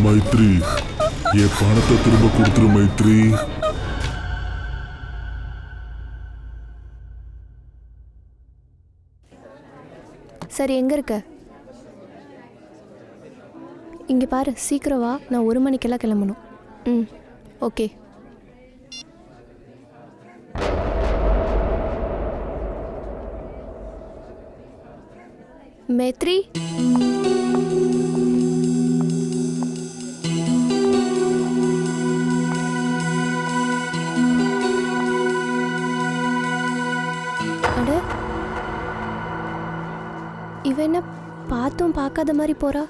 மைத்ரி, என் பணத்தை திரும்ப கொடுத்துரு மைத்ரி. சரி, எங்க இருக்க? இங்க பாரு, சீக்கிரம் வா, நான் 1 மணிக்கெல்லாம் கிளம்பணும். ம், ஓகே. மைத்ரி, அட, இவ என்ன பார்த்தும் பார்க்காத மாதிரி போறா?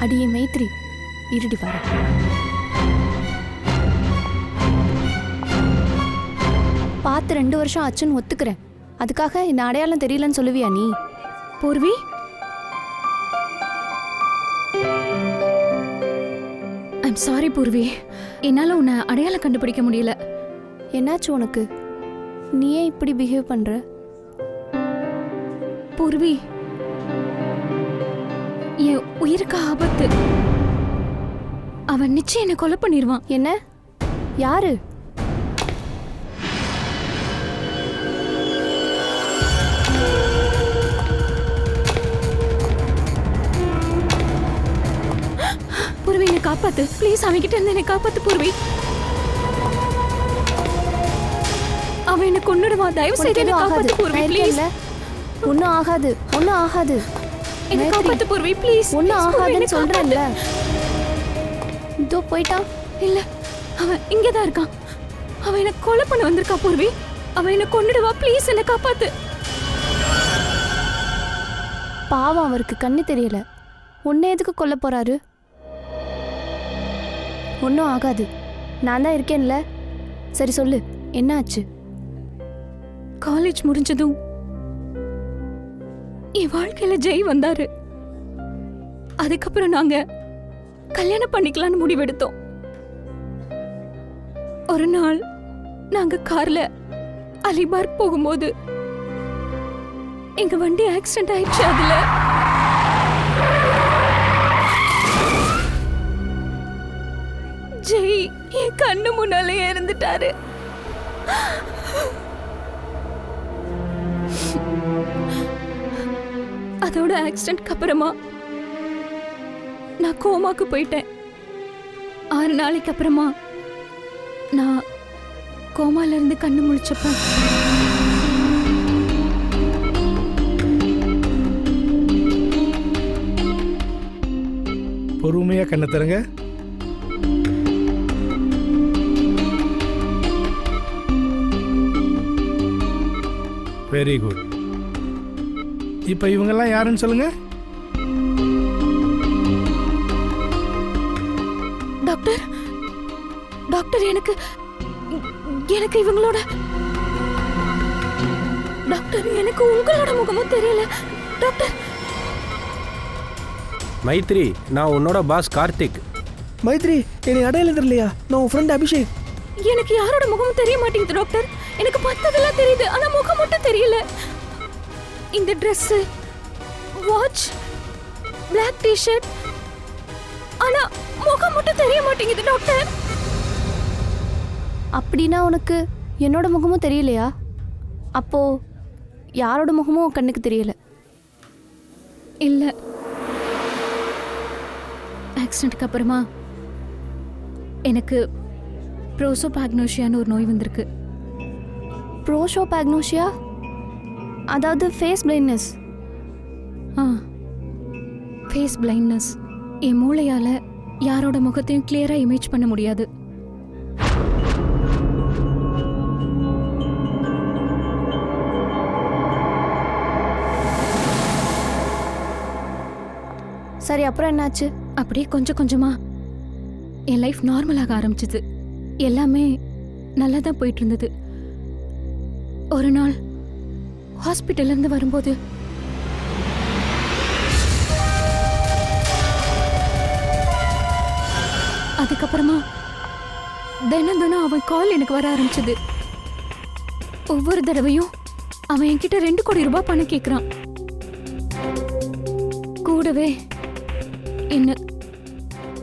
அடியே மைத்ரி, இருடி வர. பார்த்து 2 வருஷம் ஆச்சுன்னு ஒத்துக்கிறேன். அதுக்காக இந்த அடையாளம் தெரியலன்னு சொல்லுவியா நீ? பூர்வி, ஐம் சாரி பூர்வி, என்னால உன்னை அடையாளம் கண்டுபிடிக்க முடியல. என்னாச்சு உனக்கு? நீ ஏன் இப்படி பிஹேவ் பண்ற? பூர்வி, என் உயிருக்கு ஆபத்து. அவன் நிச்சயம் என்னை கொலை பண்ணிடுவான். என்ன? யாரு? பூர்வி, என்னை காப்பாத்து ப்ளீஸ். அவன்கிட்ட இருந்து என்னை காப்பாத்து பூர்வி. அவன் என்னை கொன்னுடுவான். தயவு செய்து என்னை காப்பாத்து பூர்வி ப்ளீஸ். ஒன்னும் ஆகாது, ஒன்னும் ஆகாது. என்னை காப்பாத்து பூர்வி ப்ளீஸ். ஒன்னும் ஆகாதுன்னு சொல்றேன்ல. இதோ போயிட்டான். இல்ல, அவன் இங்கதான் இருக்கான். அவன் என்ன கொலை பண்ண வந்திருக்கா பூர்வி. அவன் என்ன கொன்னுடுவா ப்ளீஸ். என்னை காப்பாத்து. பாவம், அவருக்கு கண்ணு தெரியல. உன்னை எதுக்கு கொல்ல போறாரு? ஒன்னும் ஆகாது, நான் தான் இருக்கேன்ல. சரி சொல்லு, என்ன ஆச்சு? காலேஜ் முடிஞ்சதும் என் வாழ்க்கையில ஜெய் வந்தாரு. அதுக்கப்புறம் நாங்க கல்யாணம் பண்ணிக்கலாம்னு முடிவெடுத்தோம். ஒரு நாள் நாங்க கார்ல அலிபார்க் போகும்போது எங்க வண்டி ஆக்சிடென்ட் ஆயிடுச்சு. அதுல ஜெய் என் கண்ணு முன்னாலே இறந்துட்டாரு. அதோட ஆக்சிடென்ட்க்கு அப்புறமா நான் கோமாக்கு போயிட்டேன். 6 நாளைக்கு அப்புறமா நான் கோமால இருந்து கண்ணு முழிச்சப்ப பொறுமையா கண்ணை தருங்க. Very good. இப்ப இவங்கெல்லாம் யாருன்னு சொல்லுங்க. டாக்டர், டாக்டர் எனக்கு இவங்களோட டாக்டர் எனக்கு உங்களோட முகமும் தெரியல டாக்டர். மைத்ரி, நான் உன்னோட பாஸ் கார்த்திக். மைத்ரி, என்னை அடையாளம் தெரியலையா? நான் உன் ஃப்ரெண்ட் அபிஷேக். எனக்கு யாரோட முகமும் தெரிய மாட்டேங்குது டாக்டர். எனக்கு பார்த்ததெல்லாம் தெரியுது, ஆனா முகம் மட்டும் தெரியல. இந்த ட்ரெஸ், வாட்ச், பிளாக் டி-ஷர்ட், ஆனா முகம் மட்டும் தெரிய மாட்டேங்குது டாக்டர். அப்படின்னா உனக்கு என்னோட முகமும் தெரியலையா? அப்போ யாரோட முகமும் கண்ணுக்கு தெரியல? இல்ல, ஆக்சிடென்ட்க்கு அப்புறமா எனக்கு ப்ரோசோபாக்னோசியான்னு ஒரு நோய் வந்திருக்கு. ப்ரோசோபாக்னோசியா? அதாவது ஃபேஸ் பிளைண்ட்னஸ். Face blindness. என் மூளையால யாரோட முகத்தையும் கிளியரா இமேஜ் பண்ண முடியாது. சரி, அப்புறம் என்னாச்சு? அப்படியே கொஞ்சம் கொஞ்சமா என் லைஃப் நார்மலாக ஆரம்பிச்சது. எல்லாமே நல்லா தான் போயிட்டு இருந்தது. ஒரு நாள் ஹாஸ்பிட்டல்ல இருந்து வரும்போது அதுக்கப்புறமா தினம் தினம் அவன் கால் எனக்கு வர ஆரம்பிச்சது. ஒவ்வொரு தடவையும் அவன் என்கிட்ட 2 கோடி ரூபாய் பணம் கேட்குறான். கூடவே என்ன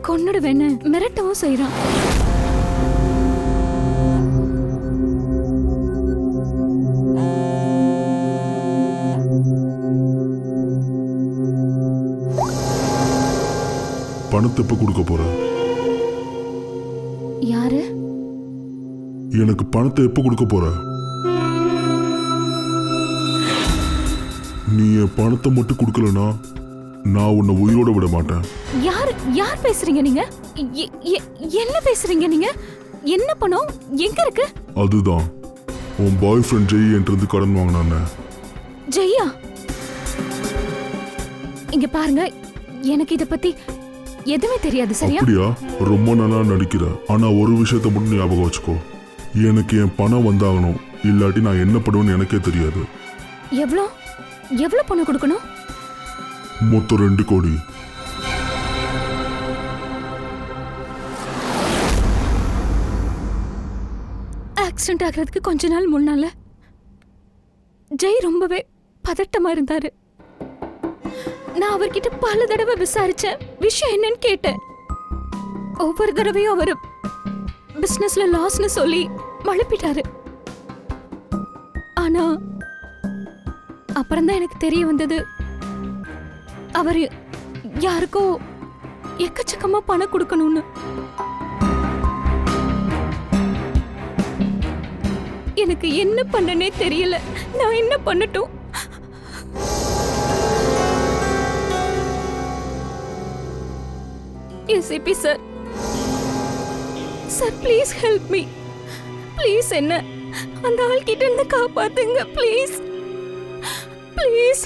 கொன்னுடுவேன்னு மிரட்டவும் செய்றான். பணத்தை எப்ப கொடுக்க போற? யாரு? எனக்கு பணத்தை எப்ப கொடுக்க போற? நீ என் பணத்தை மட்டும் கொடுக்கலனா நான் உன்னை உயிரோட விட மாட்டேன். யார் பேசுறீங்க நீங்க? என்ன பேசுறீங்க நீங்க? என்ன பணம் எங்க இருக்கு? அதுதான் உன் பாய் ஃப்ரெண்ட் ஜெய் என்கிட்ட கடன் வாங்கினானே. ஜெய்யா, இங்க பாருங்க, எனக்கு இத பத்தி எதுவுமே தெரியாது. சரியா? அப்படியா? ரொம்ப நல்லா நடிக்கிற. ஆனா ஒரு விஷயத்தை மட்டும் ஞாபகம் வச்சுக்கோ, எனக்கு என் பணம் வந்தாகணும், இல்லாட்டி நான் என்ன பண்ணுவேன்னு எனக்கே தெரியாது. எவ்வளவு பணம் கொடுக்கணும்? மொத்தம் 2 கோடி. ஆக்சிடென்ட் ஆகிறதுக்கு கொஞ்ச நாள் முன்னால ஜெய் ரொம்பவே பதட்டமா இருந்தாரு. நான் அவர்கிட்ட பல தடவை விசாரிச்சேன், விஷயம் என்னன்னு கேட்டேன். ஒவ்வொரு தடவையும் அவர் பிசினஸ்ல லாஸ்னு சொல்லி மழுப்பிட்டாரு. ஆனா அப்புறம்தான் எனக்கு தெரிய வந்தது, அவர் யாருக்கோ எக்கச்சக்கமா பணம் கொடுக்கணும்னு. எனக்கு என்ன பண்ணனே தெரியல. நான் என்ன பண்ணட்டும்? ACP sir, sir please help me. Please என்ன அந்த ஆள் கிட்ட இருந்து காப்பாத்துங்க ப்ளீஸ், ப்ளீஸ்.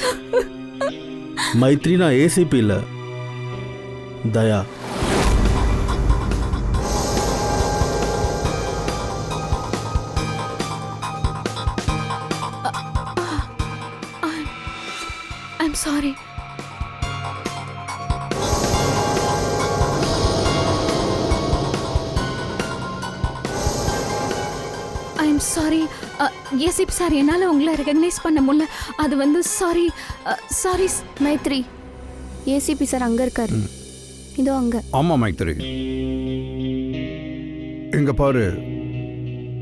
மைத்ரி, நான் ஏசிபி இல்ல, Daya. I'm sorry. I'm sorry ACP sir, என்னால் உங்களை ரெகக்னைஸ் பண்ண முடியல. அது வந்து sorry. Sorry Maitri, ACP sir அங்க இருக்காரு. இதோ அங்க. ஆமாம் மைத்ரி, இங்க பாரு,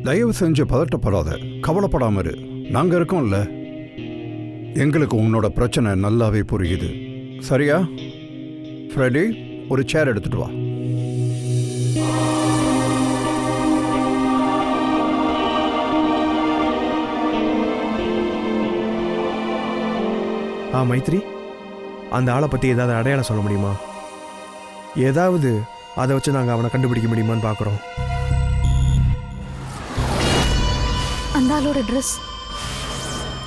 தயவு செஞ்சு பதட்டப்படாத, கவலைப்படாம இரு. நாங்க இருக்கோம்ல, எங்களுக்கு உன்னோட பிரச்சனை நல்லாவே புரியுது. சரியா? ஃப்ரெடி, ஒரு சேர் எடுத்துட்டு வா. மைத்ரி, அந்த ஆளை பற்றி ஏதாவது அடையாளம் சொல்ல முடியுமா? ஏதாவது அதை வச்சு நாங்கள் அவனை கண்டுபிடிக்க முடியுமான்னு பார்க்குறோம். அந்த ஆளோட ட்ரெஸ்,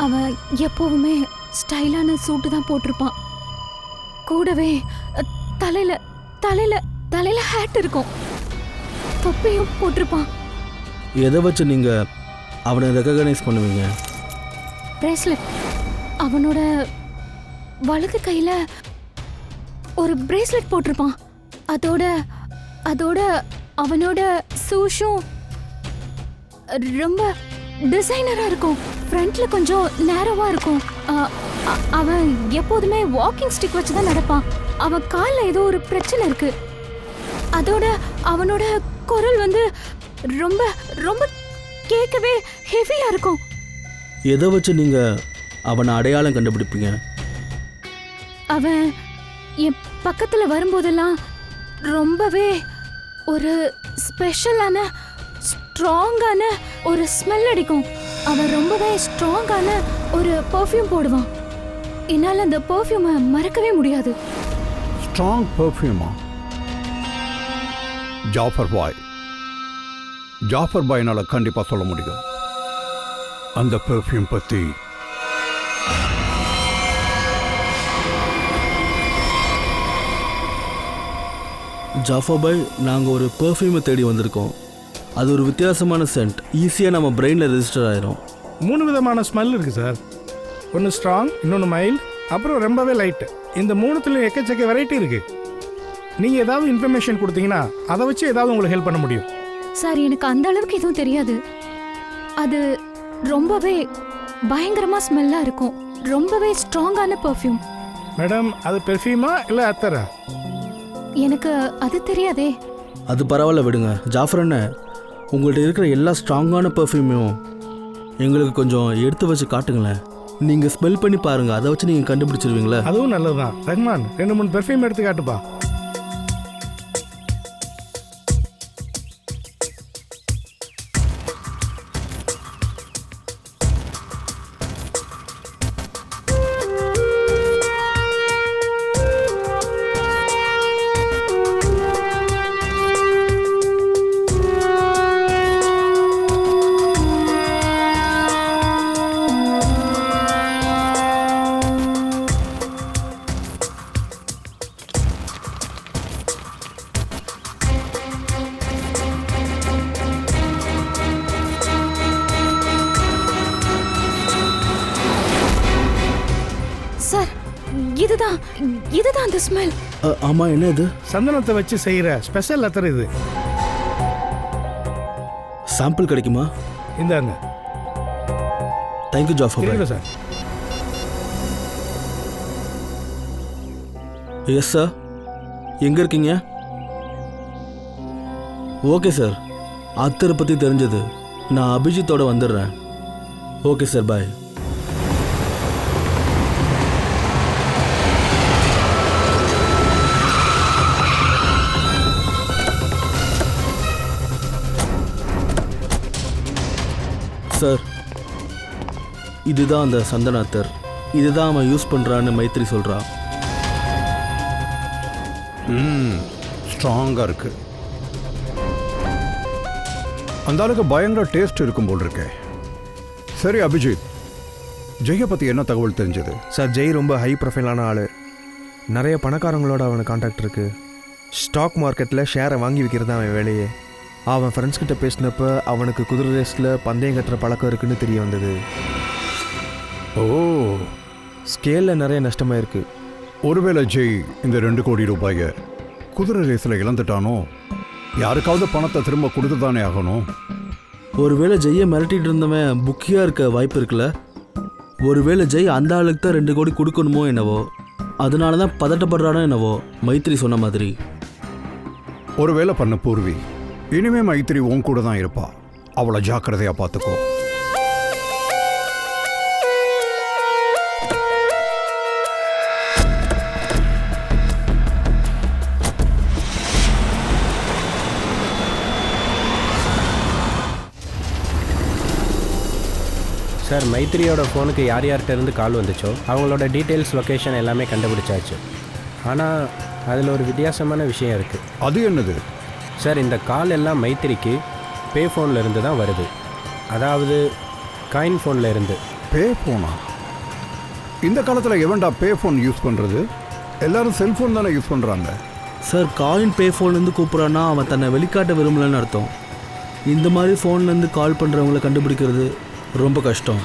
அவன் எப்போவுமே ஸ்டைலான சூட்டு தான் போட்டிருப்பான். கூடவே தலையில தலையில தலையில ஹேட் இருக்கும், தொப்பியும் போட்டிருப்பான். எதை வச்சு நீங்கள் அவனை ரெகக்னைஸ் பண்ணுவீங்க? பிரேஸ்லெட், அவனோட வலது கையில ஒரு பிரேஸ்லெட் போட்டிருப்பான். அதோட அதோட அவனோட ஷூஷும் ரொம்ப டிசைனரா இருக்கும். ஃப்ரண்ட்ல கொஞ்சம் நேரோவா இருக்கும். அவன் எப்போதுமே வாக்கிங் ஸ்டிக் வச்சு தான் நடப்பான். அவன் காலில் ஏதோ ஒரு பிரச்சனை இருக்கு. அதோட அவனோட குரல் வந்து ரொம்ப ரொம்ப கேட்கவே ஹெவியா இருக்கும். எதை வச்சு நீங்கள் அவனை அடையாளம் கண்டுபிடிப்பீங்க? அவன் என் பக்கத்தில் வரும்போதெல்லாம் ரொம்பவே ஒரு ஸ்பெஷலான ஸ்ட்ராங்கான ஒரு ஸ்மெல் அடிக்கும். அவன் ரொம்பவே ஸ்ட்ராங்கான ஒரு பர்ஃப்யூம் போடுவான். என்னால் அந்த பர்ஃப்யூமை மறக்கவே முடியாது. ஸ்ட்ராங் பர்ஃப்யூமா? ஜாஃபர் பாய், ஜாஃபர் பாய்னால கண்டிப்பாக சொல்ல முடியும் அந்த பெர்ஃப்யூம் பற்றி. ஜாஃபர் பாய், நாங்கள் ஒரு பெர்ஃப்யூமை தேடி வந்திருக்கோம். அது ஒரு வித்தியாசமான சென்ட், ஈஸியாக நம்ம பிரெயினில் ரெஜிஸ்டர் ஆயிரும். 3 விதமான ஸ்மெல் இருக்குது சார். ஒன்று ஸ்ட்ராங், இன்னொன்று மைல்டு, அப்புறம் ரொம்பவே லைட்டு. இந்த 3த்துலையும் எக்கச்சக்க வெரைட்டி இருக்குது. நீங்கள் ஏதாவது இன்ஃபர்மேஷன் கொடுத்தீங்கன்னா அதை வச்சு ஏதாவது உங்களுக்கு ஹெல்ப் பண்ண முடியும். சார் எனக்கு அந்த அளவுக்கு எதுவும் தெரியாது. அது ரொம்பவே பயங்கரமா ஸ்மெல்லா இருக்கும். ரொம்பவே ஸ்ட்ராங்கான பெர்ஃப்யூம். மேடம், அது பெர்ஃப்யூமா இல்லை அத்தரா? எனக்கு அது தெரியாதே. அது பரவாயில்ல விடுங்க. ஜாஃபர் அண்ணன், உங்கள்கிட்ட இருக்கிற எல்லா ஸ்ட்ராங்கான பெர்ஃப்யூமையும் எங்களுக்கு கொஞ்சம் எடுத்து வச்சு காட்டுங்களேன். நீங்கள் ஸ்மெல் பண்ணி பாருங்கள், அதை வச்சு நீங்கள் கண்டுபிடிச்சிருவீங்களா? அதுவும் நல்லது தான். ரஹ்மான், 2-3 பெர்ஃப்யூம் எடுத்து காட்டுப்பா. சார் இதுதான் அந்த ஸ்மெல். ஆமாம், என்ன இது? சந்தனத்தை வச்சு செய்கிற ஸ்பெஷல் அத்தர் இது. சாம்பிள் கிடைக்குமா? இந்தாங்க. தேங்க்யூ ஜாஃபர் பாய். சார். எஸ் சார், எங்கே இருக்கீங்க? ஓகே சார், அத்தரை பற்றி தெரிஞ்சது. நான் அபிஜித்தோட வந்துடுறேன். ஓகே சார், பாய். சார், இதுதான் அந்த சந்தன அத்தர். இதுதான் அவன் யூஸ் பண்ணுறான்னு மைத்ரி சொல்கிறான். ஸ்ட்ராங்காக இருக்கு. அந்த ஆளுக்கு பயங்கர டேஸ்ட் இருக்கும் போல் இருக்கே. சரி அபிஜித், ஜெயை பற்றி என்ன தகவல் தெரிஞ்சது? சார், ஜெய் ரொம்ப ஹை ப்ரொஃபைலான ஆள். நிறைய பணக்காரங்களோட அவனுக்கு கான்டாக்ட் இருக்குது. ஸ்டாக் மார்க்கெட்டில் ஷேரை வாங்கி விற்கிறது தான் அவன் வேலையே. அவன் ஃப்ரெண்ட்ஸ் கிட்ட பேசினப்போ அவனுக்கு குதிரை ரேஸில் பந்தயம் கட்டுற பழக்கம் இருக்குன்னு தெரிய வந்தது. ஓ, ஸ்கேலில் நிறைய நஷ்டமாக இருக்குது. ஒருவேளை ஜெய் இந்த 2 கோடி ரூபாயை குதிரை ரேஸில் இழந்துட்டானோ? யாருக்காவது பணத்தை திரும்ப கொடுத்து தானே ஆகணும். ஒருவேளை ஜெய்யை மிரட்டிட்டு இருந்தவன் புக்கியாக இருக்க வாய்ப்பு இருக்குல்ல? ஒருவேளை ஜெய் அந்த ஆளுக்கு தான் 2 கோடி கொடுக்கணுமோ என்னவோ, அதனால தான் பதட்டப்படுறானோ என்னவோ, மைத்ரி சொன்ன மாதிரி. ஒருவேளை பண்ண பூர்வி, இனிமே மைத்திரி உன் கூட தான் இருப்பா. அவளை ஜாக்கிரதையா பார்த்துக்கோ. சார், மைத்ரியோட ஃபோனுக்கு யார் யார்கிட்ட இருந்து கால் வந்துச்சோ அவங்களோட டீட்டெயில்ஸ், லொக்கேஷன் எல்லாமே கண்டுபிடிச்சாச்சு. ஆனால் அதில் ஒரு வித்தியாசமான விஷயம் இருக்குது. அது என்னது? சார், இந்த கால் எல்லாம் மைத்திரிக்கு பே ஃபோனில் இருந்து தான் வருது. அதாவது காயின் ஃபோனில் இருந்து. பே ஃபோனா? இந்த காலத்தில் எவன்டா பே ஃபோன் யூஸ் பண்ணுறது? எல்லாரும் செல்ஃபோன் தானே யூஸ் பண்ணுறாங்க. சார், காயின் பே ஃபோன்லேருந்து கூப்பிட்றான்னா அவன் தன்னை வெளிக்காட்ட விரும்பலன்னு அர்த்தம். இந்த மாதிரி ஃபோன்லேருந்து கால் பண்ணுறவங்கள கண்டுபிடிக்கிறது ரொம்ப கஷ்டம்.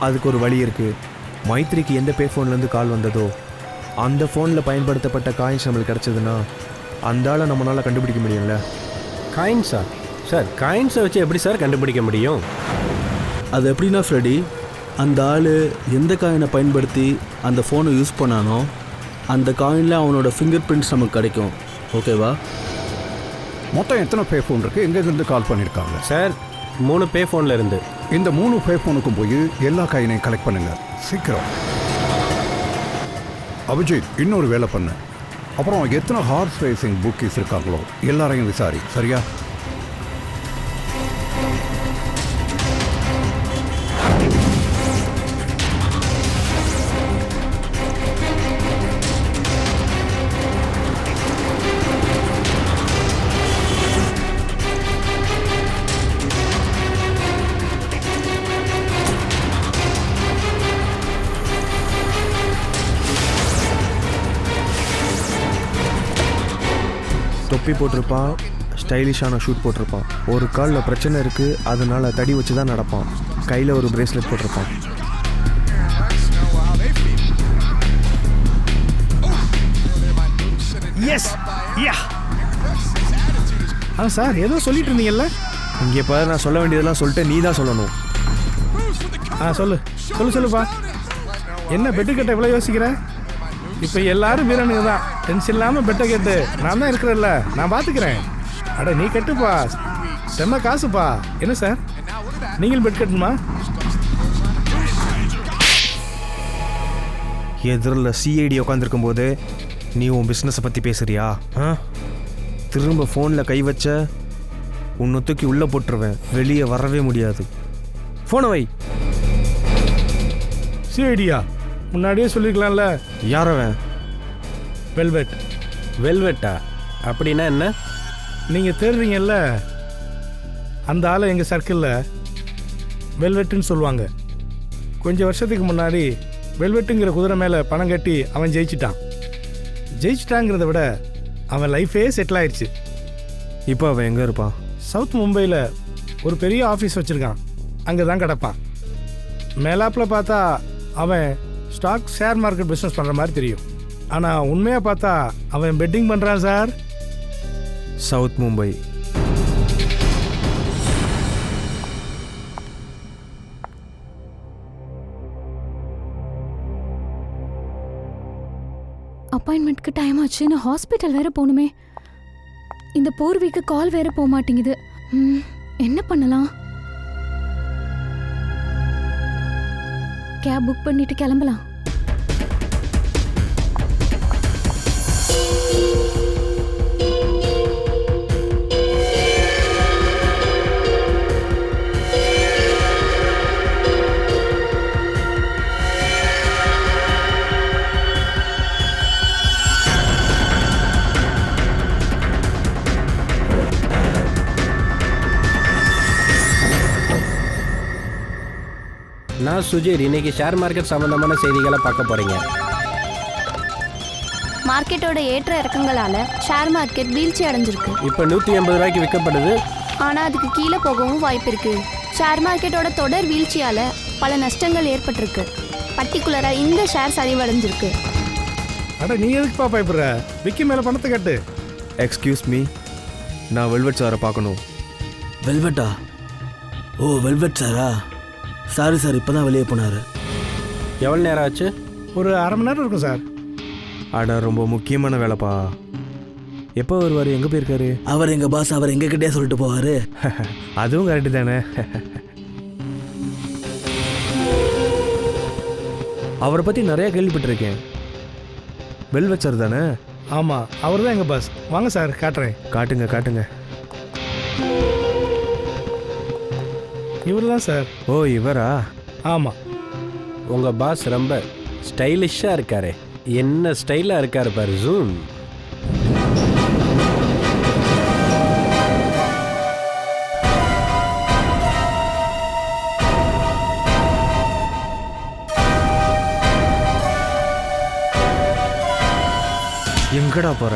அதுக்கு ஒரு வழி இருக்குது. மைத்ரிக்கு எந்த பே ஃபோன்லேருந்து கால் வந்ததோ அந்த ஃபோனில் பயன்படுத்தப்பட்ட காயின்ஸ் நம்மளுக்கு கிடச்சதுன்னா அந்த ஆளை நம்மளால் கண்டுபிடிக்க முடியும்ல. காயின்ஸா? சார், காயின்ஸை வச்சு எப்படி சார் கண்டுபிடிக்க முடியும்? அது எப்படின்னா ஃப்ரெடி, அந்த ஆள் எந்த காயினை பயன்படுத்தி அந்த ஃபோனை யூஸ் பண்ணானோ அந்த காயினில் அவனோட ஃபிங்கர் பிரிண்ட்ஸ் நமக்கு கிடைக்கும். ஓகேவா? மொத்தம் எத்தனை பே ஃபோன் இருக்குது? எங்கேருந்து கால் பண்ணியிருக்காங்க? சார், 3 பே ஃபோனில் இருந்து. இந்த 3 பே ஃபோனுக்கும் போய் எல்லா காயினையும் கலெக்ட் பண்ணுங்க சீக்கிரம். அபிஜித், இன்னொரு வேலை பண்ணு. அப்புறம் எத்தனை ஹார்ஸ் ரேசிங் புக்கீஸ் இருக்காங்களோ எல்லாரையும் விசாரி. சரியா? தொப்பி போட்டிருப்பான், ஸ்டைலிஷான ஷூட் போட்டிருப்பான். ஒரு காலில் பிரச்சனை இருக்குது, அதனால தடி வச்சு தான் நடப்பான். கையில் ஒரு பிரேஸ்லெட் போட்டிருப்பான். எஸ் யா ஆ சார் ஏதோ சொல்லிட்டு இருந்தீங்கல்ல? இங்கே பாரு, நான் சொல்ல வேண்டியதெல்லாம் சொல்லிட்டு நீ தான் சொல்லணும். சொல்லுப்பா. என்ன பெட்டு கட்ட இவ்வளோ யோசிக்கிற? இப்போ எல்லாரும் வீரனுங்க தான். டென்ஷன் இல்லாமல் பெட்டை கட்டு. நான் தான் இருக்கிறேன்ல, நான் பார்த்துக்கிறேன். அட நீ கட்டுப்பா, செம்ம காசுப்பா. என்ன சார் நீங்கள் பெட் கட்டணுமா? எதிரில் சிஐடி உட்காந்துருக்கும் போது நீ உன் பிஸ்னஸை பற்றி பேசுறியா? திரும்ப ஃபோனில் கை வச்ச உன்னை தூக்கி உள்ளே போட்டுருவேன். வெளியே வரவே முடியாது. ஃபோனை வை. சிஐடியா? முன்னாடியே சொல்லிருக்கலாம்ல. யாரவன்? வெல்வெட். வெல்வெட்டா? அப்படின்னா என்ன? நீங்கள் தேடுறீங்கல்ல, அந்த ஆளை எங்கள் சர்க்கிளில் வெல்வெட்டுன்னு சொல்லுவாங்க. கொஞ்சம் வருஷத்துக்கு முன்னாடி வெல்வெட்டுங்கிற குதிரை மேலே பணம் கட்டி அவன் ஜெயிச்சிட்டாங்கிறத விட அவன் லைஃபே செட்டில் ஆயிடுச்சு. இப்போ அவன் எங்கே இருப்பான்? சவுத் மும்பையில் ஒரு பெரிய ஆஃபீஸ் வச்சுருக்கான். அங்கே தான் கிடப்பான். மேலாப்பில் பார்த்தா அவன் ஸ்டாக் ஷேர் மார்க்கெட் பிஸ்னஸ் பண்ணுற மாதிரி தெரியும். ஆனால் உண்மையாக பார்த்தா அவன் பெட்டிங் பண்ணுறான் சார். சவுத் மும்பை. அப்பாயின்மெண்ட்க்கு டைம் ஆச்சு. நான் ஹாஸ்பிட்டல் வேற போகணுமே. இந்த போர்விக்கு கால் வேற போக மாட்டேங்குது. என்ன பண்ணலாம்? கேப் புக் பண்ணிட்டு கிளம்பலாம். நான் சுஜிர். இன்னைக்கு ஷேர் மார்க்கெட் சம்பந்தமான செய்திகளை பார்க்க போறீங்க. மார்க்கெட்டோட ஏற்ற இறக்கங்களால ஷேர் மார்க்கெட் வீழ்ச்சி அடைஞ்சிருக்கு. இப்போ 180 ரூபாய்க்கு விற்கப்படுது. ஆனால் அதுக்கு கீழே போகவும் வாய்ப்பு இருக்கு. ஷேர் மார்க்கெட்டோட தொடர் வீழ்ச்சியால பல நஷ்டங்கள் ஏற்பட்டிருக்கு. பர்டிகுலராக இந்த ஷேர் சரிவடைஞ்சிருக்கு. அட நீ எதுக்குப்பா பயப்படுற? விக்கி மேலே பணத்தை கட்டு. எக்ஸ்கியூஸ் மீ, நான் வெல்வெட் சாரை பார்க்கணும். வெல்வெட்டா? ஓ வெல்வெட் சாரா? சாரி சார், இப்போ தான் வெளியே போனார். எவ்வளோ நேரம் ஆச்சு? ஒரு அரை மணி நேரம் இருக்கும் சார். அட ரொம்ப முக்கியமான வேலைப்பா. எப்போ வருவார்? எங்கே போயிருக்காரு? அவர் எங்கள் பாஸ், அவர் எங்ககிட்டே சொல்லிட்டு போவார். அதுவும் கரெக்டு தானே. அவரை பற்றி நிறையா கேள்விப்பட்டிருக்கேன். வெல்வெட் சார் தானே? ஆமாம், அவர் தான் எங்கள் பாஸ். வாங்க சார், காட்டுறேன். காட்டுங்க. இவர் தான் சார். ஓ இவரா? ஆமாம். உங்கள் பாஸ் ரொம்ப ஸ்டைலிஷாக இருக்காரு. என்ன ஸ்டைலாக இருக்காரு பாரு. ஜூம். எங்கடா போற?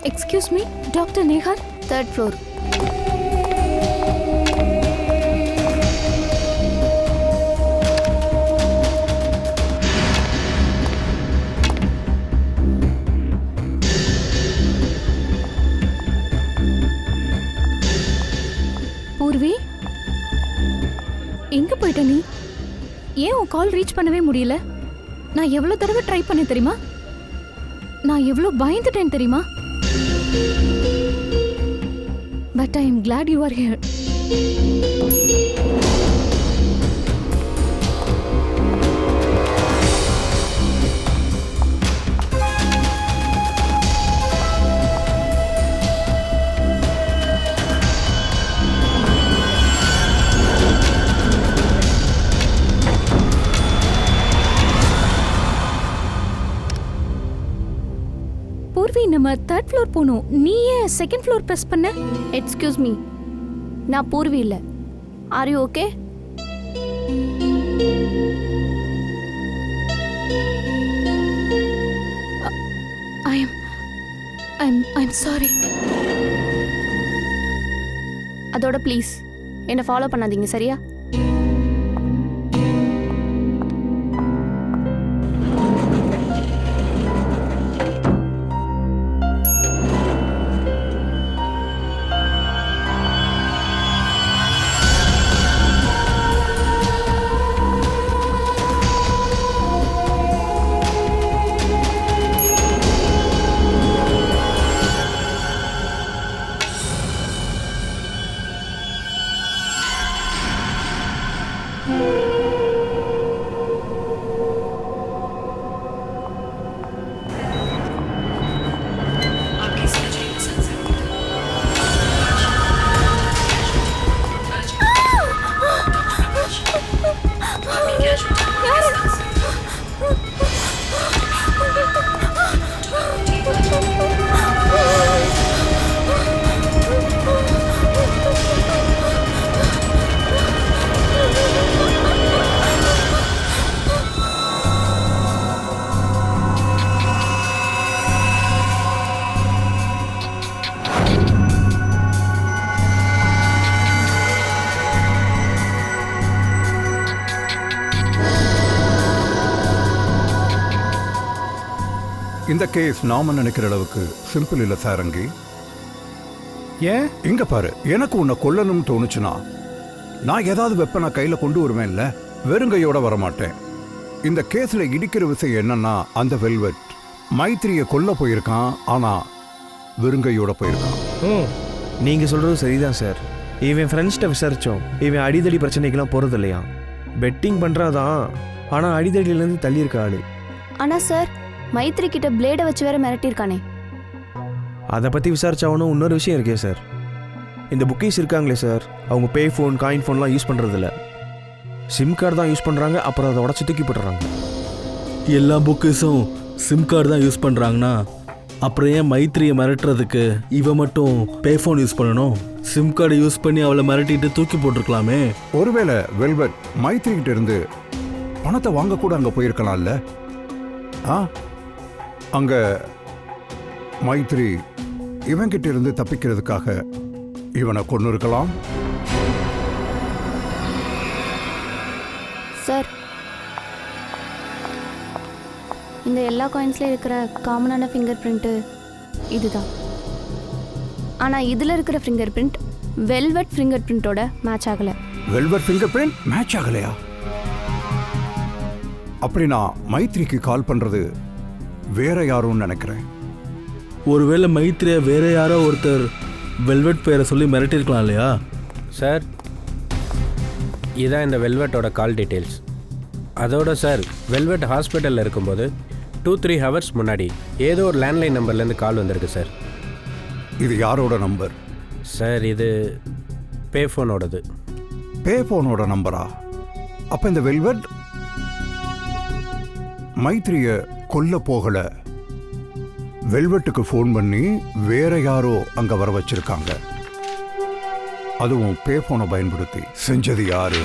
Excuse me, doctor Neha. 3rd floor. Purvi, எங்க போயிட்ட நீ? ஏன் உன் கால் ரீச் பண்ணவே முடியல? நான் எவ்வளவு தடவை ட்ரை பண்ணேன் தெரியுமா? நான் எவ்வளோ பயந்துட்டேன் தெரியுமா? But I am glad you are here. Purvi, நம்ம 3rd floor போகணும். நீ ஏன் 2nd floor ப்ரெஸ் பண்ண? எக்ஸ்கியூஸ் மீ, நான் பூர்வி இல்லை. Are you okay? I'm sorry. அதோட ப்ளீஸ் என்னை ஃபாலோ பண்ணாதீங்க, சரியா? இந்த கேஸ் நாம நினைக்கிற அளவுக்கு சிம்பிள் இல்லை சாரங்கி. ஏன்? இங்க பாரு, எனக்கு உன்னை கொல்லணும்னு தோணுச்சுன்னா நான் ஏதாவது வெப்பனை கையில கொண்டு வருவேன், இல்ல வெறுங்கையோட வரமாட்டேன். இந்த கேஸ்ல இடிக்கிற விஷயம் என்னன்னா, அந்த வெல்வெட் மைத்ரியை கொல்ல போயிருக்கான், ஆனா வெறுங்கையோட போயிருக்கான். நீங்கள் சொல்கிறது சரிதான் சார். இவன் ஃப்ரெண்ட்ஸ்கிட்ட விசாரித்தோம், இவன் அடிதடி பிரச்சனைக்கெல்லாம் போகிறது இல்லையா. பெட்டிங் பண்ணுறாதான், ஆனால் அடிதடியிலேருந்து தள்ளியிருக்க ஆளு. ஆனா சார், மைத்ரி கிட்ட பிளேடை வச்சு வேற மிரட்டியிருக்கானே. அதை பற்றி விசாரிச்சாவனும் இன்னொரு விஷயம் இருக்கே சார். இந்த புக்கீஸ் இருக்காங்களே சார், அவங்க பே ஃபோன் காயின் ஃபோன்லாம் யூஸ் பண்ணுறதில்ல, சிம் கார்டு தான் யூஸ் பண்ணுறாங்க. அப்புறம் அதை உடச்சி தூக்கி போட்டுறாங்க. எல்லா புக்கஸும் சிம் கார்டு தான் யூஸ் பண்ணுறாங்கன்னா அப்புறம் ஏன் மைத்ரியை மிரட்டுறதுக்கு இவன் மட்டும் பே ஃபோன் யூஸ் பண்ணணும்? சிம் கார்டு யூஸ் பண்ணி அவளை மிரட்டிட்டு தூக்கி போட்டிருக்கலாமே. ஒருவேளை வெல்வெட் மைத்ரி கிட்ட இருந்து பணத்தை வாங்க கூட அங்க போயிருக்கலாம்ல. அங்க மைத்ரி இவன்கிட்ட இருந்து தப்பிக்கிறதுக்காக இவனை கொண்டு இருக்கலாம். சார், இந்த எல்லா காயின்ஸ்ல இருக்கிற காமனான ஃபிங்கர் பிரிண்ட்டு இதுதான். ஆனால் இதில் இருக்கிற ஃபிங்கர் பிரிண்ட் வெல்வெட் ஃபிங்கர் பிரிண்ட்டோட மேட்ச் ஆகலை. வெல்வெட் ஃபிங்கர் பிரிண்ட் மேட்ச் ஆகலையா? அப்படின்னா மைத்ரிக்கு கால் பண்றது வேற யாரும் நினைக்கிறேன். ஒருவேளை மைத்ரியை வேற யாரோ ஒருத்தர் வெல்வெட் பேரை சொல்லி மிரட்டிருக்கலாம் இல்லையா? சார், இதான் இந்த வெல்வெட்டோட கால் டீட்டெயில்ஸ். அதோட சார், வெல்வெட் ஹாஸ்பிட்டலில் இருக்கும்போது 2-3 ஹவர்ஸ் முன்னாடி ஏதோ ஒரு லேண்ட்லைன் நம்பர்லேருந்து கால் வந்திருக்கு சார். இது யாரோட நம்பர்? சார், இது பே ஃபோனோடது. பே ஃபோனோட நம்பரா? அப்ப இந்த வெல்வெட் மைத்ரிய கொல்ல போகல, வெல்வெட்டுக்கு ஃபோன் பண்ணி வேற யாரோ அங்க வர வச்சிருக்காங்க. அதுவும் பே ஃபோனை பயன்படுத்தி. செஞ்சது யாரு?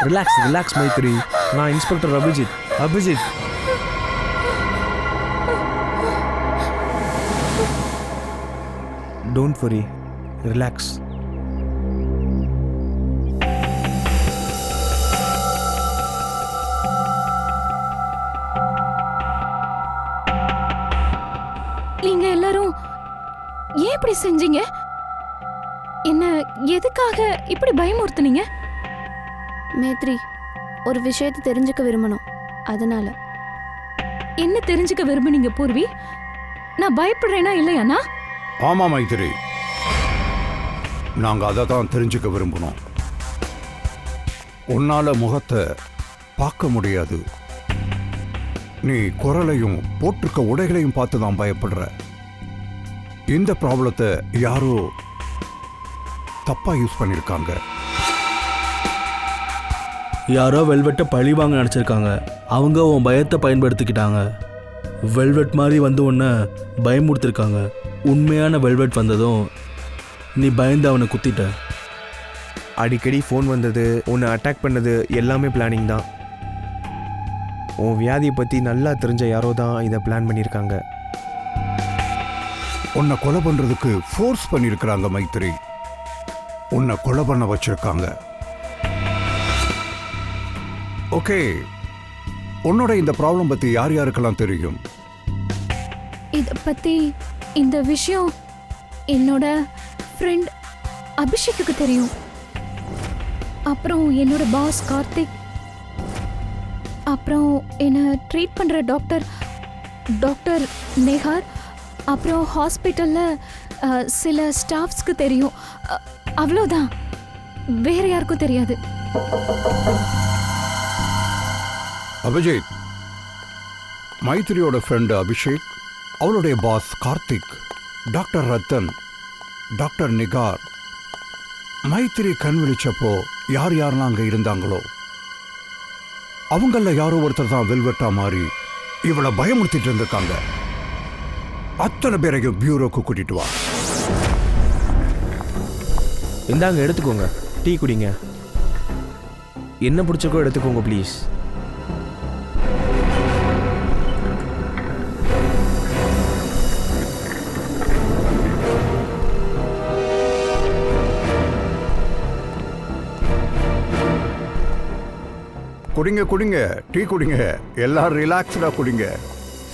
Relax relax Maitri. நான் inspector Abhijit. Abhijit, don't worry, relax. நீங்க எல்லாரும் ஏன் இப்படி செஞ்சீங்க? என்ன எதுக்காக இப்படி பயமுறுத்துனீங்க? மேத்ரி, ஒரு விஷயத்தை தெரிஞ்சுக்க விரும்பணும், அதனால. என்ன தெரிஞ்சுக்க விரும்புனீங்க பூர்வி? நான் பயப்படுறேனா இல்லையாண்ணா? ஆமாம் மைத்திரி, நாங்கள் அதை தான் தெரிஞ்சுக்க விரும்பணும். உன்னால முகத்தை பார்க்க முடியாது. நீ குரலையும் போட்டிருக்க உடைகளையும் பார்த்து தான் பயப்படுற. இந்த ப்ராப்ளத்தை யாரோ தப்பா யூஸ் பண்ணியிருக்காங்க. யாரோ வெல்வெட்டை பழி வாங்க நினச்சிருக்காங்க. அவங்க உன் பயத்தை பயன்படுத்திக்கிட்டாங்க. வெல்வெட் மாதிரி வந்து உன்னை பயமுறுத்திருக்காங்க. உண்மையான வெல்வெட் வந்ததும் நீ பயந்து அவனை குத்திட்ட. அடிக்கடி ஃபோன் வந்தது, உன்னை அட்டாக் பண்ணது எல்லாமே பிளானிங் தான். உன் வியாதியை பற்றி நல்லா தெரிஞ்ச யாரோ தான் இதை பிளான் பண்ணியிருக்காங்க. உன்னை கொலை பண்றதுக்கு ஃபோர்ஸ் பண்ணியிருக்கிறாங்க மைத்திரி. உன்னை கொலை பண்ண வச்சிருக்காங்க. ஓகே, உன்னோட இந்த ப்ராப்ளம் பத்தி யார் யாருக்கெல்லாம் தெரியும்? இத பத்தி இந்த விஷயம் என்னோட ஃப்ரெண்ட் அபிஷேக்குக்கு தெரியும். அப்புறம் என்னோட பாஸ் கார்த்திக், அப்புறம் என்னை ட்ரீட் பண்ணுற டாக்டர் நேஹார், அப்புறம் ஹாஸ்பிட்டலில் சில ஸ்டாஃப்ஸ்க்கு தெரியும். அவ்வளோதான், வேற யாருக்கும் தெரியாது. அபிஜித், மைத்திரியோட ஃப்ரெண்டு அபிஷேக், அவளுடைய boss Karthik, doctor Rathan, doctor Nikhar, Maitri கண் விழிச்சப்போ யார் யாரெல்லாம் அங்கே இருந்தாங்களோ அவங்கள யாரோ ஒருத்தர் தான் வெல்வெட்டா மாறி இவளை பயமுறுத்திட்டு இருந்திருக்காங்க. அத்தனை பேரையும் பியூரோக்கு கூட்டிட்டு வா. இந்தாங்க, எடுத்துக்கோங்க, டீ குடிங்க. என்ன பிடிச்சக்கோ எடுத்துக்கோங்க ப்ளீஸ். குடிங்க குடிங்க, டீ குடிங்க, எல்லாரும் ரிலாக்ஸ்டாக குடிங்க.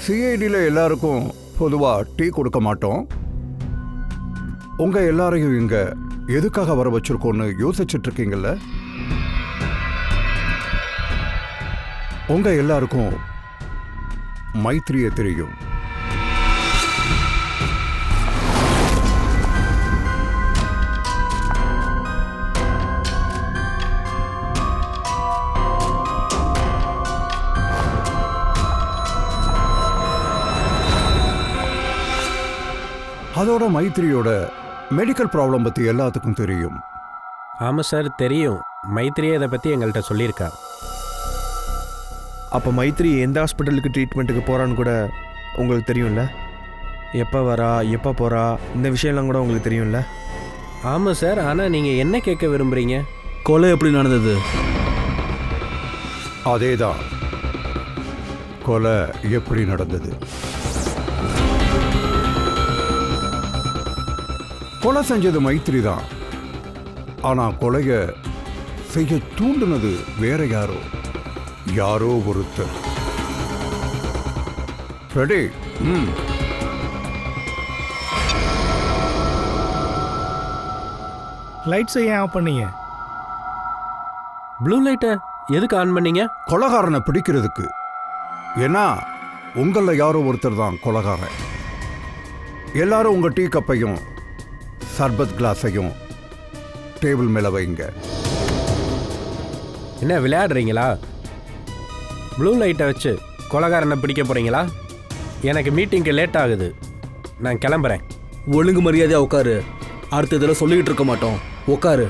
சிஐடியில் எல்லாருக்கும் பொதுவாக டீ கொடுக்க மாட்டோம். உங்கள் எல்லாரையும் இங்கே எதுக்காக வர வச்சிருக்கோன்னு யோசிச்சுட்டு இருக்கீங்கல்ல? உங்கள் எல்லாருக்கும் மைத்திரியை தெரியும். அதோட மைத்திரியோட மெடிக்கல் ப்ராப்ளம் பற்றி எல்லாத்துக்கும் தெரியும். ஆமாம் சார், தெரியும். மைத்திரியே இதை பற்றி எங்கள்கிட்ட சொல்லியிருக்கா. அப்போ மைத்ரி எந்த ஹாஸ்பிட்டலுக்கு ட்ரீட்மெண்ட்டுக்கு போகிறான்னு கூட உங்களுக்கு தெரியும்ல? எப்போ வரா, எப்போ போகிறா, இந்த விஷயம்லாம் கூட உங்களுக்கு தெரியும்ல? ஆமாம் சார், ஆனால் நீங்கள் என்ன கேட்க விரும்புகிறீங்க? கொலை எப்படி நடந்தது? அதேதான், கொலை எப்படி நடந்தது. கொலை செஞ்சது மைத்திரி தான். ஆனா கொலைய செய்ய தூண்டுனது வேற யாரோ ஒருத்தர். ரெடி? லைட்ஸை ஏன் ஆஃப் பண்ணீங்க? ப்ளூ லைட்டை எதுக்கு ஆன் பண்ணீங்க? கொலைகாரனை பிடிக்கிறதுக்கு. ஏன்னா உங்களில் யாரோ ஒருத்தர் தான் கொலைகாரன். எல்லாரும் உங்க டீ கப்பையும் சர்பத் கிளாஸையும் டேபிள் மேலே வைங்க. என்ன விளையாடுறீங்களா? ப்ளூ லைட்டை வச்சு கொலைகாரனை பிடிக்க போகிறீங்களா? எனக்கு மீட்டிங்க்கு லேட் ஆகுது, நான் கிளம்புறேன். ஒழுங்கு மரியாதையாக உட்காரு. அடுத்த இதில் சொல்லிக்கிட்டு இருக்க மாட்டோம். உட்காரு.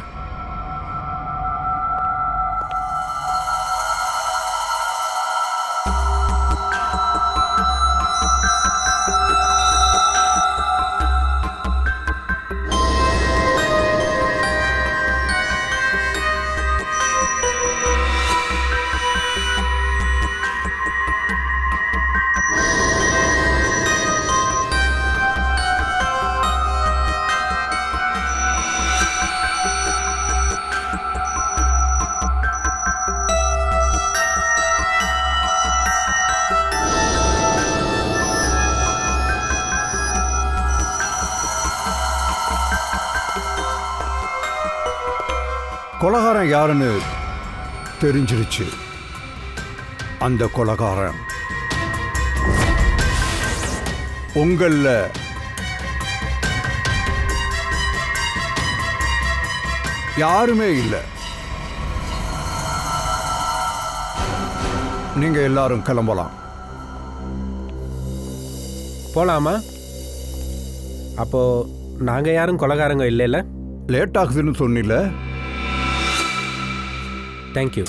கொலகாரன் யாருன்னு தெரிஞ்சிருச்சு. அந்த கொலகாரன் உங்கள யாருமே இல்லை. நீங்க எல்லாரும் கிளம்பலாம். போகலாமா? அப்போது நாங்கள் யாரும் கொலகாரங்க இல்லைல்ல? லேட் ஆகுதுன்னு சொன்னில. தேங்க்யூ.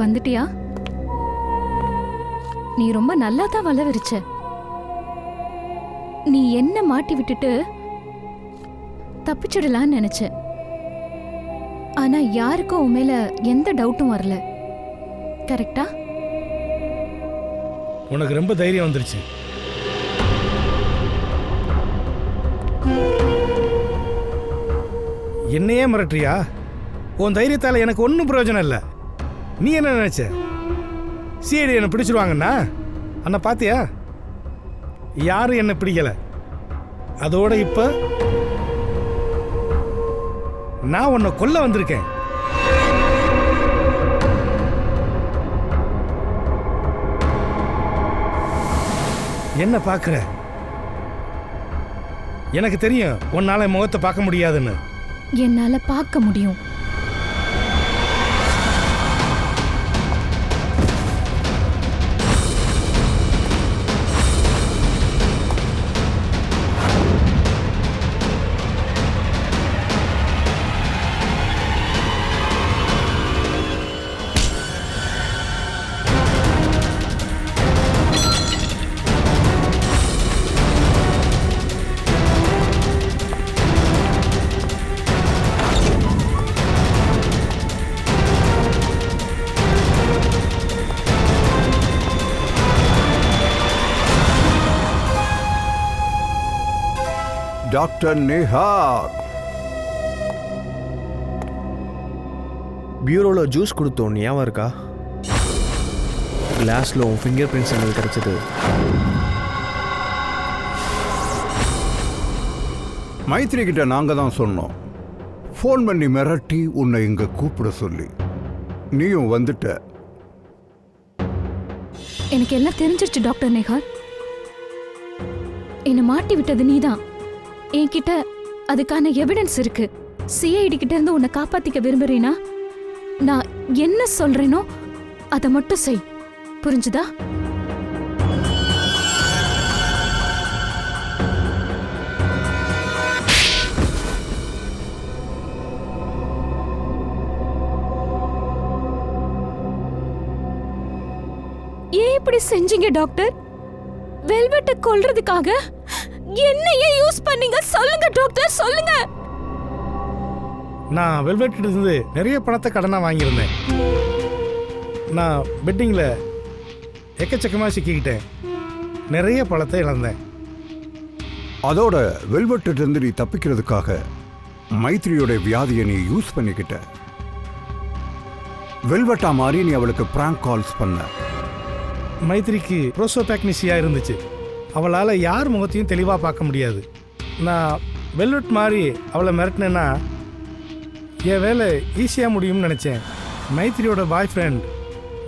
வந்துட்டியா? நீ ரொம்ப நல்லா தான் வளவிருச்ச. நீ என்ன மாட்டி விட்டுட்டு தப்பிச்சிடலான்னு நினைச்ச. ஆனா யாருக்கும் உன் மேல எந்த டவுட்டும் வரல. கரெக்டா? உனக்கு ரொம்ப தைரியம் வந்துருச்சு. என்னையே மிரட்டுறியா? உன் தைரியத்தால் எனக்கு ஒன்றும் பிரயோஜனம் இல்லை. நீ என்ன நினைச்ச? சிஐடி என்னை பிடிச்சிருவாங்கண்ணா? அண்ணா பாத்தியா, யாரும் என்னை பிடிக்கல. அதோட இப்ப நான் உன்னை கொல்ல வந்திருக்கேன். என்ன பார்க்குற? எனக்கு தெரியும் உன்னால என் முகத்தை பார்க்க முடியாதுன்னு. என்னால பார்க்க முடியும். டாக்டர் நிஹார், பியூரோவில் ஜூஸ் கொடுத்தோம், ஞாபகம் இருக்கா? கிளாஸில் உன் ஃபிங்கர் பிரிண்ட்ஸ் எங்களுக்கு கிடச்சிது. மைத்ரி கிட்ட நாங்கள் தான் சொன்னோம், ஃபோன் பண்ணி மிரட்டி உன்னை இங்கே கூப்பிட சொல்லி. நீயும் வந்துட்ட. எனக்கு எல்லாம் தெரிஞ்சிருச்சு டாக்டர் நிஹார். என்னை மாட்டி விட்டது நீதான். என்கிட்ட அதுக்கான எவிடன்ஸ் இருக்கு. சிஐடி கிட்ட இருந்து உன்னை காப்பாத்திக்க விரும்புறேனா நான் என்ன சொல்றேனோ அதை மட்டும் செய். புரிஞ்சுதா? ஏன் இப்படி செஞ்சீங்க டாக்டர்? வெல்வெட்டை கொல்றதுக்காக என்னையே யூஸ் பண்ணீங்க? சொல்லுங்க டாக்டர், சொல்லுங்க. நான் வெல்வெட் இருந்து நிறைய பணத்தை கடனாக வாங்கியிருந்தேன். நான் பெட்டிங்கில் எக்கச்சக்கமாக சிக்கிக்கிட்டேன். நிறைய பணத்தை இழந்தேன். அதோட வெல்வெட்டிலிருந்து நீ தப்பிக்கிறதுக்காக மைத்ரியோட வியாதியை நீ யூஸ் பண்ணிக்கிட்ட. வெல்வெட்டா மாதிரி நீ அவளுக்கு பிராங்க் கால்ஸ் பண்ண. மைத்ரிக்கு ப்ரோசோபேக்னிசியா இருந்துச்சு. அவளால் யார் முகத்தையும் தெளிவாக பார்க்க முடியாது. நான் வெல்வெட் மாதிரி அவளை மிரட்டினேன்னா என் வேலை ஈஸியாக முடியும்னு நினச்சேன். மைத்ரியோட பாய் ஃப்ரெண்ட்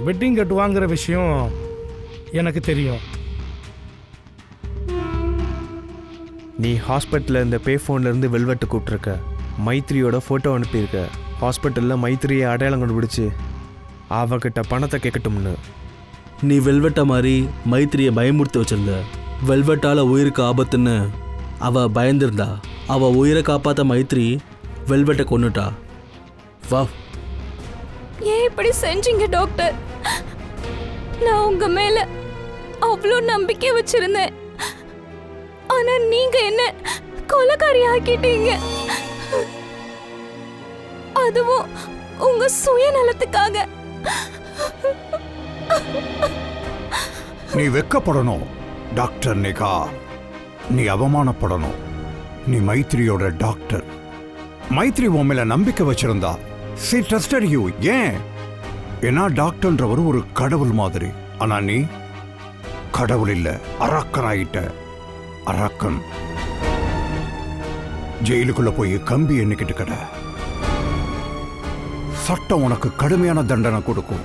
வெட்டிங் கட்டுவாங்கிற விஷயம் எனக்கு தெரியும். நீ ஹாஸ்பிட்டலில் இந்த பே ஃபோன்லேருந்து வெல்வெட்டு கூப்பிட்ருக்க. மைத்ரியோட ஃபோட்டோ அனுப்பியிருக்க. ஹாஸ்பிட்டலில் மைத்ரியை அடையாளம் கண்டுபிடிச்சி அவகிட்ட பணத்தை கேட்கட்டும்னு. நீ வெல்வெட்டை மாதிரி மைத்ரியை பயமுறுத்தி வச்சிருந்த. வெல்வெட்டால் உயிருக்கு ஆபத்துன்னு அவள் பயந்திருந்தா. அவள் உயிரை காப்பாற்ற மைத்ரி வெல்வெட்டை கொன்னுட்டா. வா. ஏன் இப்படி செஞ்சீங்க டாக்டர்? நான் உங்க மேல அவ்வளோ நம்பிக்கை வச்சிருந்தேன். ஆனா நீங்க என்ன கொலைக்காரி ஆக்கிட்டீங்க, அதுவும் உங்க சுயநலத்துக்காக. நீ வெக்கப்படணும் டாக்டர் நேகா. நீ அவமானப்படணும். நீ மைத்ரியோட டாக்டர். மைத்ரி உன் மேல நம்பிக்கை வச்சிருந்தா she trusted you. ஏன்? ஏன்னா டாக்டர்ன்றவர் ஒரு கடவுள் மாதிரி. ஆனா நீ கடவுள் இல்ல, அரக்கனாயிட்ட. அரக்கன். ஜெயிலுக்குள்ள போய் கம்பி எண்ணிக்கிட்டு கட. சட்டம் உனக்கு கடுமையான தண்டனை கொடுக்கும்.